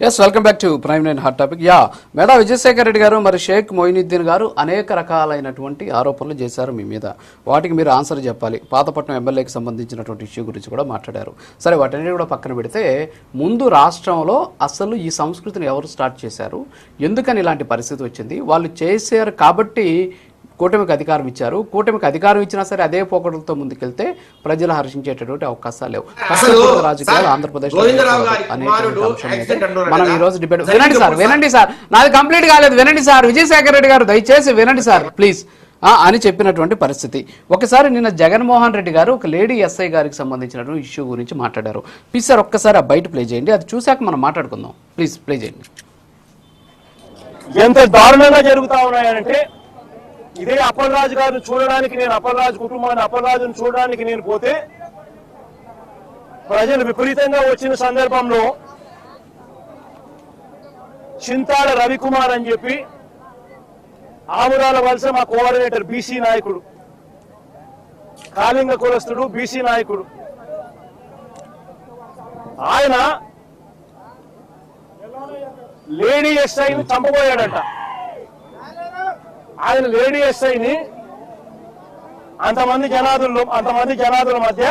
Yes, welcome back to prime nine hot topic. Meda Vijayasekhara Reddy garu మరి షేక్ మొయినుద్దీన్ గారు అనేక రకాలైనటువంటి ఆరోపణలు చేశారు మీ మీద. వాటికి మీరు ఆన్సర్ చెప్పాలి. పాతపట్నం ఎమ్మెల్యేకి సంబంధించినటువంటి ఇష్యూ గురించి కూడా మాట్లాడారు. సరే, వాటన్నిటి కూడా పక్కన పెడితే ముందు రాష్ట్రంలో అసలు ఈ సంస్కృతిని ఎవరు స్టార్ట్ చేశారు, ఎందుకని ఇలాంటి పరిస్థితి వచ్చింది, వాళ్ళు చేశారు కాబట్టి కూటమికి అధికారం ఇచ్చారు. కూటమికి అధికారం ఇచ్చినా సరే అదే పోకడలతో ముందుకెళ్తే ప్రజలు హర్షించేటటువంటి అవకాశాలు లేవు. రాజకీయాలు ఆంధ్రప్రదేశ్ మనం ఈ రోజు డిబేట్ వినండి సార్ నాది కంప్లీట్ కాలేదు, వినండి సార్. విజయశేఖర రెడ్డి గారు దయచేసి వినండి సార్ ప్లీజ్ అని చెప్పినటువంటి పరిస్థితి. ఒకసారి నిన్న జగన్మోహన్ రెడ్డి గారు ఒక లేడీ ఎస్ఐ గారికి సంబంధించినటువంటి ఇష్యూ గురించి మాట్లాడారు. ప్లీజ్ సార్ ఒక్కసారి ఆ బయట ప్లే చేయండి, అది చూశాక మనం మాట్లాడుకుందాం. ప్లీజ్ ప్లే చేయండి. ఎంత దారుణంగా జరుగుతా ఉన్నాయంటే, ఇదే అప్పలరాజు గారిని చూడడానికి నేను అప్పలరాజు కుటుంబాన్ని అప్పలరాజును చూడడానికి నేను పోతే ప్రజలు విపరీతంగా వచ్చిన సందర్భంలో చింతాడ రవికుమార్ అని చెప్పి ఆముదాల వలస మా కోఆర్డినేటర్ బీసీ నాయకుడు, కాళింగ కులస్తుడు బీసీ నాయకుడు, ఆయన లేడీ ఎస్ఐని చంపబోయాడట. ఆయన లేడీ ఎస్ఐని అంతమంది జనాదుల మధ్య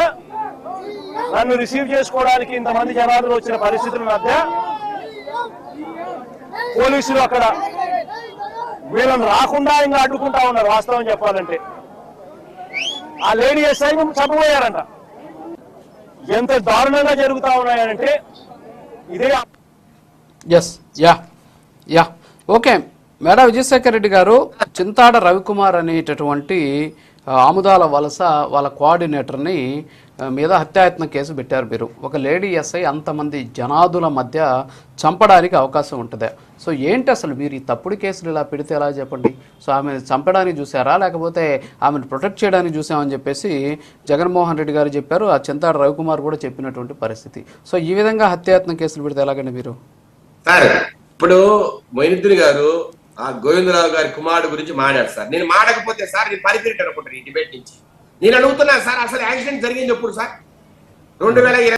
నన్ను రిసీవ్ చేసుకోవడానికి ఇంతమంది జనాదులు వచ్చిన పరిస్థితుల మధ్య పోలీసులు అక్కడ వీళ్ళని రాకుండా ఇంకా అడ్డుకుంటా ఉన్నారు. వాస్తవం చెప్పాలంటే ఆ లేడీ ఎస్ఐని చంపబోయారంట. ఎంత దారుణంగా జరుగుతా ఉన్నాయంటే ఇదే. Yes, okay. మేడా విజయశేఖర రెడ్డి గారు చింతాడ రవికుమార్ అనేటటువంటి ఆముదాల వలస వాళ్ళ కోఆర్డినేటర్ని మీద హత్యాయత్న కేసు పెట్టారు మీరు. ఒక లేడీ ఎస్ఐ అంతమంది జనాదుల మధ్య చంపడానికి అవకాశం ఉంటుంది. సో ఏంటి అసలు మీరు ఈ తప్పుడు కేసులు ఇలా పెడితే ఎలా చెప్పండి? సో ఆమెను చంపడానికి చూసారా, లేకపోతే ఆమెను ప్రొటెక్ట్ చేయడానికి చూసామని చెప్పేసి జగన్మోహన్ రెడ్డి గారు చెప్పారు. ఆ చింతాడ రవికుమార్ కూడా చెప్పినటువంటి పరిస్థితి. సో ఈ విధంగా హత్యాయత్న కేసులు పెడితే ఎలాగండి మీరు? సార్, ఇప్పుడు మొయినుద్దీన్ గారు ఆ గోవిందరావు గారి కుమారుడు గురించి మాట్లాడు సార్. నేను మాడకపోతే సార్ నేను పరిగెట్టాను అనుకుంటాను ఈ డిబేట్ నుంచి. నేను అడుగుతున్నా సార్, అసలు యాక్సిడెంట్ జరిగింది ఎప్పుడు సార్? 2020